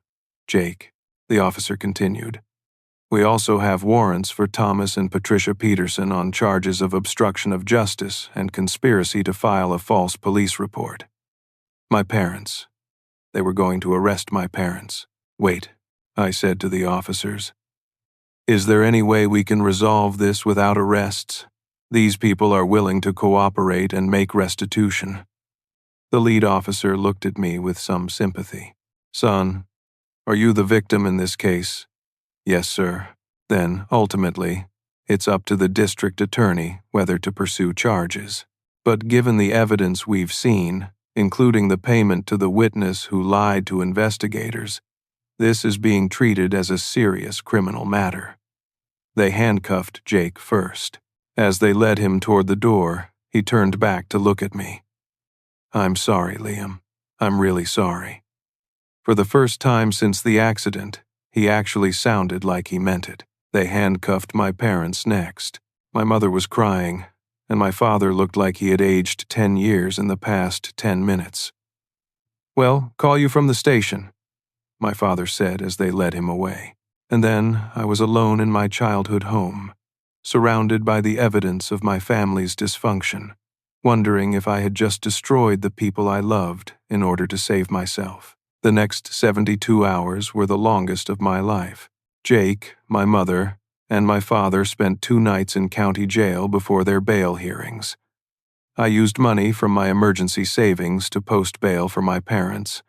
Jake, the officer continued. We also have warrants for Thomas and Patricia Peterson on charges of obstruction of justice and conspiracy to file a false police report. My parents. They were going to arrest my parents. Wait, I said to the officers. Is there any way we can resolve this without arrests? These people are willing to cooperate and make restitution. The lead officer looked at me with some sympathy. Son, are you the victim in this case? Yes, sir. Then, ultimately, it's up to the district attorney whether to pursue charges. But given the evidence we've seen, including the payment to the witness who lied to investigators, this is being treated as a serious criminal matter. They handcuffed Jake first. As they led him toward the door, he turned back to look at me. I'm sorry, Liam. I'm really sorry. For the first time since the accident, he actually sounded like he meant it. They handcuffed my parents next. My mother was crying, and my father looked like he had aged 10 years in the past 10 minutes. Well, call you from the station, my father said as they led him away. And then I was alone in my childhood home, surrounded by the evidence of my family's dysfunction, wondering if I had just destroyed the people I loved in order to save myself. The next 72 hours were the longest of my life. Jake, my mother, and my father spent 2 nights in county jail before their bail hearings. I used money from my emergency savings to post bail for my parents,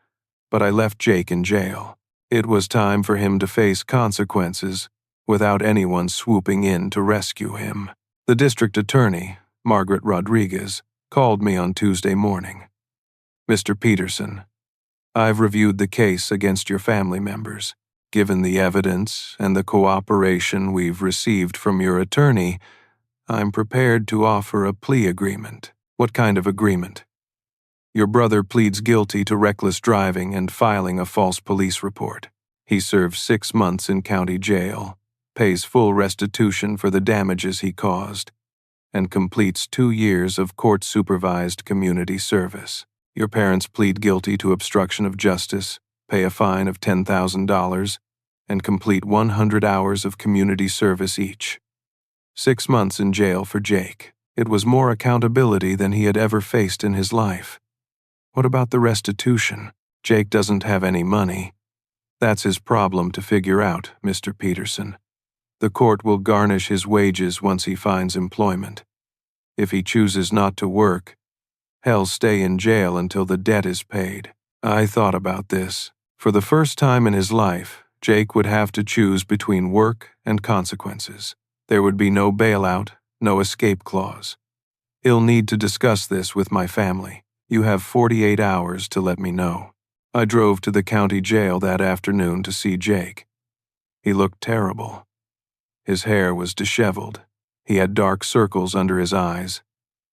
but I left Jake in jail. It was time for him to face consequences without anyone swooping in to rescue him. The district attorney, Margaret Rodriguez, called me on Tuesday morning. Mr. Peterson, I've reviewed the case against your family members. Given the evidence and the cooperation we've received from your attorney, I'm prepared to offer a plea agreement. What kind of agreement? Your brother pleads guilty to reckless driving and filing a false police report. He serves 6 months in county jail, pays full restitution for the damages he caused, and completes 2 years of court-supervised community service. Your parents plead guilty to obstruction of justice, pay a fine of $10,000, and complete 100 hours of community service each. 6 months in jail for Jake. It was more accountability than he had ever faced in his life. What about the restitution? Jake doesn't have any money. That's his problem to figure out, Mr. Peterson. The court will garnish his wages once he finds employment. If he chooses not to work, he'll stay in jail until the debt is paid. I thought about this. For the first time in his life, Jake would have to choose between work and consequences. There would be no bailout, no escape clause. He'll need to discuss this with my family. You have 48 hours to let me know. I drove to the county jail that afternoon to see Jake. He looked terrible. His hair was disheveled. He had dark circles under his eyes,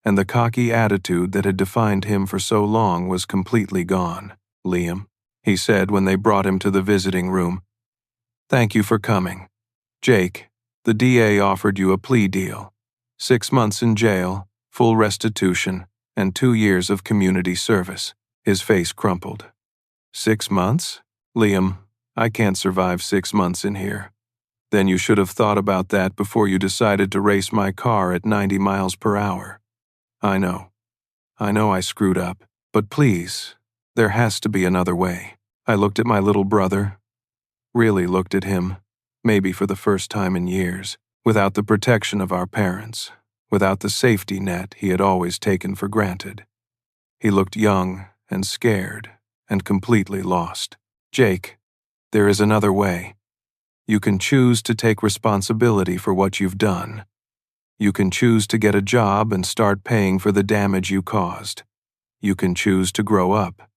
and the cocky attitude that had defined him for so long was completely gone. "Liam," he said when they brought him to the visiting room, "thank you for coming. Jake, the DA offered you a plea deal. 6 months in jail, full restitution, and 2 years of community service." His face crumpled. 6 months? Liam, I can't survive 6 months in here. Then you should have thought about that before you decided to race my car at 90 miles per hour. I know I screwed up, but please, there has to be another way. I looked at my little brother, really looked at him, maybe for the first time in years, without the protection of our parents, without the safety net he had always taken for granted. He looked young and scared and completely lost. "Jake, there is another way. You can choose to take responsibility for what you've done. You can choose to get a job and start paying for the damage you caused. You can choose to grow up."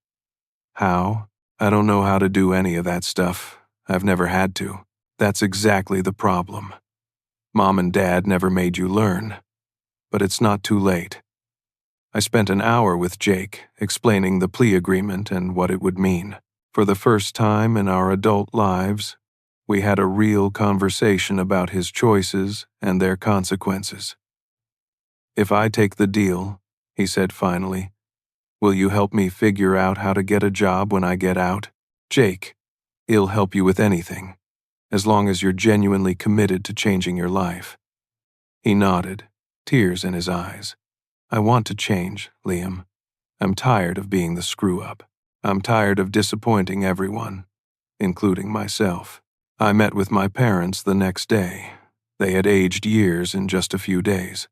How? I don't know how to do any of that stuff. I've never had to. That's exactly the problem. Mom and Dad never made you learn. But it's not too late. I spent an hour with Jake, explaining the plea agreement and what it would mean. For the first time in our adult lives, we had a real conversation about his choices and their consequences. "If I take the deal," he said finally, "will you help me figure out how to get a job when I get out?" "Jake, he'll help you with anything, as long as you're genuinely committed to changing your life." He nodded, tears in his eyes. "I want to change, Liam. I'm tired of being the screw-up. I'm tired of disappointing everyone, including myself." I met with my parents the next day. They had aged years in just a few days.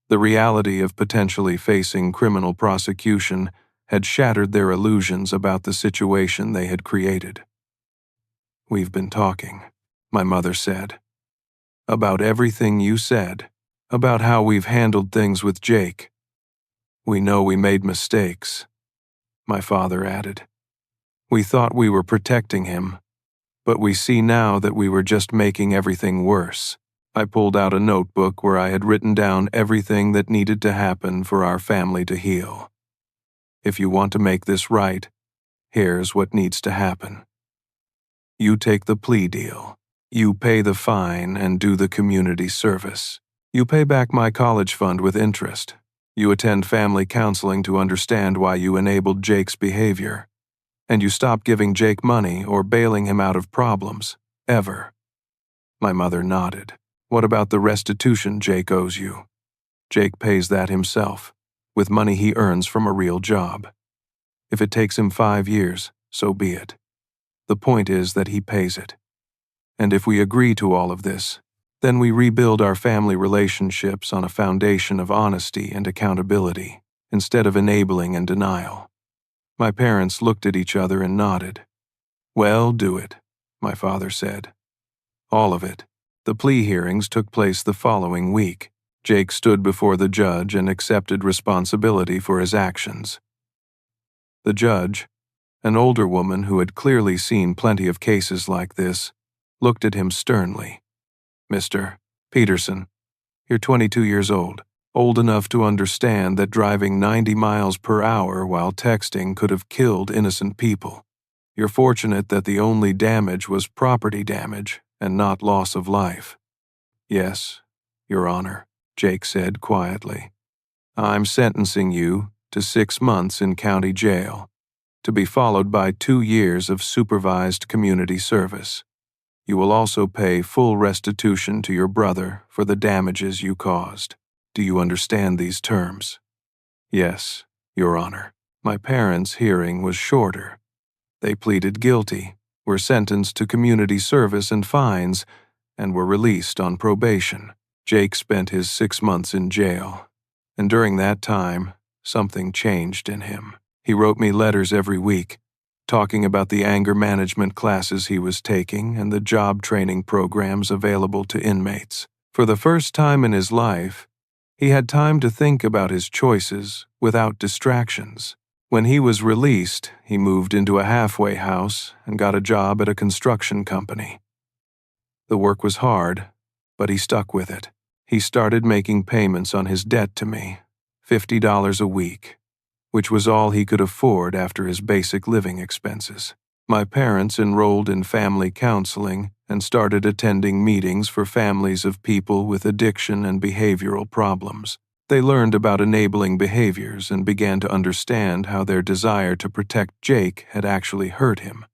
The reality of potentially facing criminal prosecution had shattered their illusions about the situation they had created. "We've been talking," my mother said, "about everything you said, about how we've handled things with Jake. We know we made mistakes," my father added. "We thought we were protecting him, but we see now that we were just making everything worse." I pulled out a notebook where I had written down everything that needed to happen for our family to heal. "If you want to make this right, here's what needs to happen. You take the plea deal. You pay the fine and do the community service. You pay back my college fund with interest. You attend family counseling to understand why you enabled Jake's behavior. And you stop giving Jake money or bailing him out of problems, ever." My mother nodded. "What about the restitution Jake owes you?" "Jake pays that himself, with money he earns from a real job. If it takes him 5 years, so be it. The point is that he pays it. And if we agree to all of this, then we rebuild our family relationships on a foundation of honesty and accountability, instead of enabling and denial." My parents looked at each other and nodded. "Well, do it," my father said. "All of it." The plea hearings took place the following week. Jake stood before the judge and accepted responsibility for his actions. The judge, an older woman who had clearly seen plenty of cases like this, looked at him sternly. "Mr. Peterson, you're 22 years old enough to understand that driving 90 miles per hour while texting could have killed innocent people. You're fortunate that the only damage was property damage and not loss of life." "Yes, Your Honor," Jake said quietly. "I'm sentencing you, to 6 months in county jail, to be followed by 2 years of supervised community service. You will also pay full restitution to your brother for the damages you caused. Do you understand these terms? Yes, Your Honor. My parents' hearing was shorter. They pleaded guilty, were sentenced to community service and fines, and were released on probation. Jake spent his 6 months in jail, and during that time, something changed in him. He wrote me letters every week, talking about the anger management classes he was taking and the job training programs available to inmates. For the first time in his life, he had time to think about his choices without distractions. When he was released, he moved into a halfway house and got a job at a construction company. The work was hard, but he stuck with it. He started making payments on his debt to me, $50 a week, which was all he could afford after his basic living expenses. My parents enrolled in family counseling and started attending meetings for families of people with addiction and behavioral problems. They learned about enabling behaviors and began to understand how their desire to protect Jake had actually hurt him.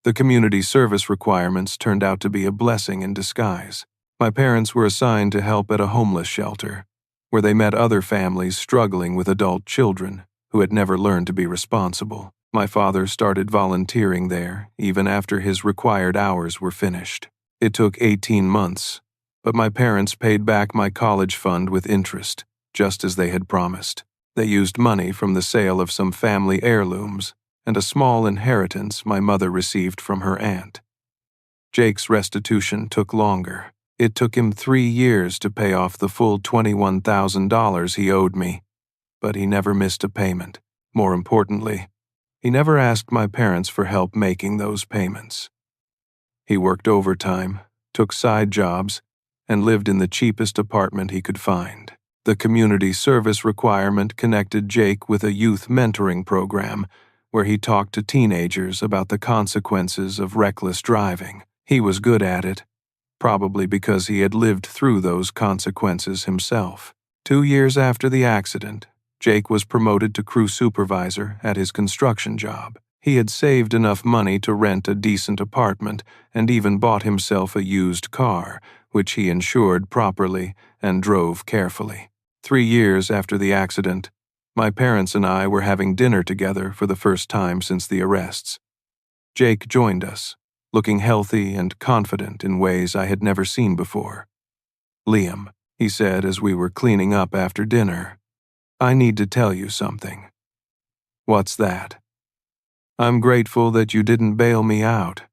The community service requirements turned out to be a blessing in disguise. My parents were assigned to help at a homeless shelter, where they met other families struggling with adult children who had never learned to be responsible. My father started volunteering there even after his required hours were finished. It took 18 months, but my parents paid back my college fund with interest, just as they had promised. They used money from the sale of some family heirlooms and a small inheritance my mother received from her aunt. Jake's restitution took longer. It took him 3 years to pay off the full $21,000 he owed me, but he never missed a payment. More importantly, he never asked my parents for help making those payments. He worked overtime, took side jobs, and lived in the cheapest apartment he could find. The community service requirement connected Jake with a youth mentoring program where he talked to teenagers about the consequences of reckless driving. He was good at it, probably because he had lived through those consequences himself. 2 years after the accident, Jake was promoted to crew supervisor at his construction job. He had saved enough money to rent a decent apartment and even bought himself a used car, which he insured properly and drove carefully. 3 years after the accident, my parents and I were having dinner together for the first time since the arrests. Jake joined us, looking healthy and confident in ways I had never seen before. "Liam," he said as we were cleaning up after dinner, "I need to tell you something." "What's that?" "I'm grateful that you didn't bail me out.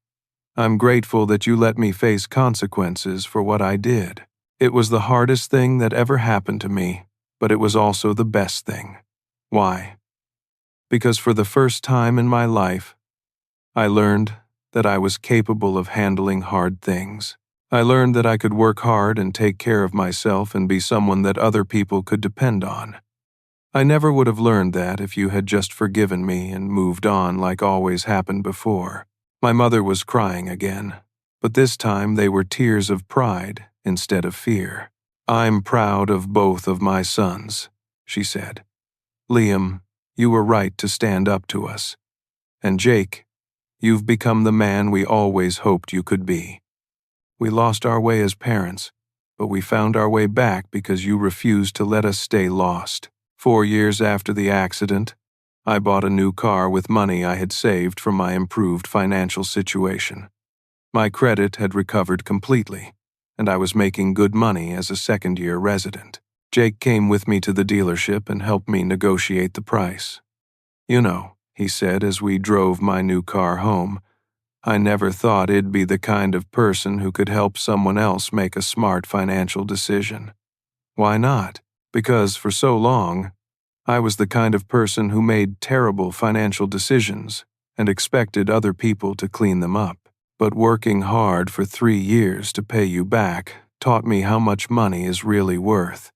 I'm grateful that you let me face consequences for what I did. It was the hardest thing that ever happened to me, but it was also the best thing." "Why?" "Because for the first time in my life, I learned that I was capable of handling hard things. I learned that I could work hard and take care of myself and be someone that other people could depend on. I never would have learned that if you had just forgiven me and moved on like always happened before." My mother was crying again, but this time they were tears of pride instead of fear. "I'm proud of both of my sons," she said. "Liam, you were right to stand up to us. And Jake, you've become the man we always hoped you could be. We lost our way as parents, but we found our way back because you refused to let us stay lost. 4 years after the accident, I bought a new car with money I had saved from my improved financial situation. My credit had recovered completely, and I was making good money as a second-year resident. Jake came with me to the dealership and helped me negotiate the price. "You know," he said as we drove my new car home, "I never thought I'd be the kind of person who could help someone else make a smart financial decision." "Why not?" "Because for so long, I was the kind of person who made terrible financial decisions and expected other people to clean them up. But working hard for 3 years to pay you back taught me how much money is really worth,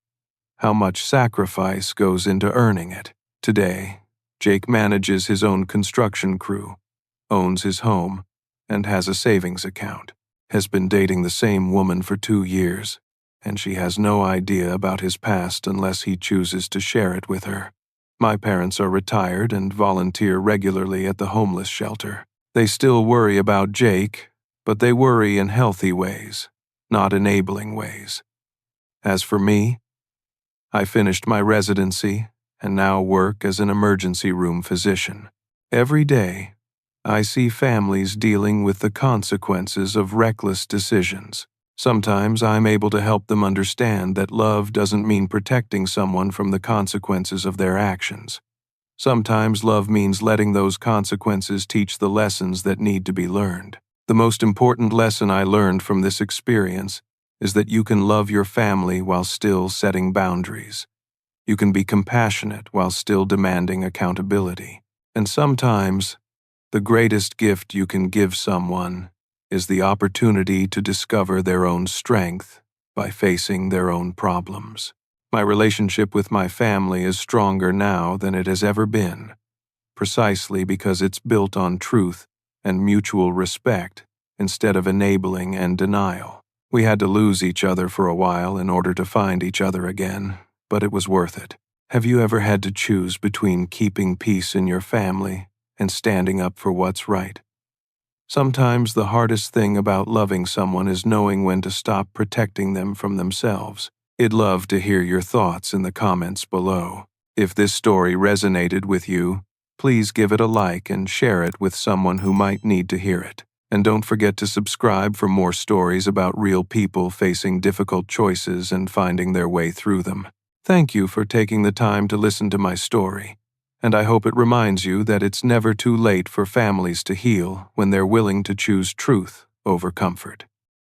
how much sacrifice goes into earning it." Today, Jake manages his own construction crew, owns his home, and has a savings account, has been dating the same woman for 2 years, and she has no idea about his past unless he chooses to share it with her. My parents are retired and volunteer regularly at the homeless shelter. They still worry about Jake, but they worry in healthy ways, not enabling ways. As for me, I finished my residency and now work as an emergency room physician. Every day, I see families dealing with the consequences of reckless decisions. Sometimes I'm able to help them understand that love doesn't mean protecting someone from the consequences of their actions. Sometimes love means letting those consequences teach the lessons that need to be learned. The most important lesson I learned from this experience is that you can love your family while still setting boundaries. You can be compassionate while still demanding accountability. And sometimes, the greatest gift you can give someone is the opportunity to discover their own strength by facing their own problems. My relationship with my family is stronger now than it has ever been, precisely because it's built on truth and mutual respect instead of enabling and denial. We had to lose each other for a while in order to find each other again, but it was worth it. Have you ever had to choose between keeping peace in your family and standing up for what's right? Sometimes the hardest thing about loving someone is knowing when to stop protecting them from themselves. I'd love to hear your thoughts in the comments below. If this story resonated with you, please give it a like and share it with someone who might need to hear it. And don't forget to subscribe for more stories about real people facing difficult choices and finding their way through them. Thank you for taking the time to listen to my story, and I hope it reminds you that it's never too late for families to heal when they're willing to choose truth over comfort.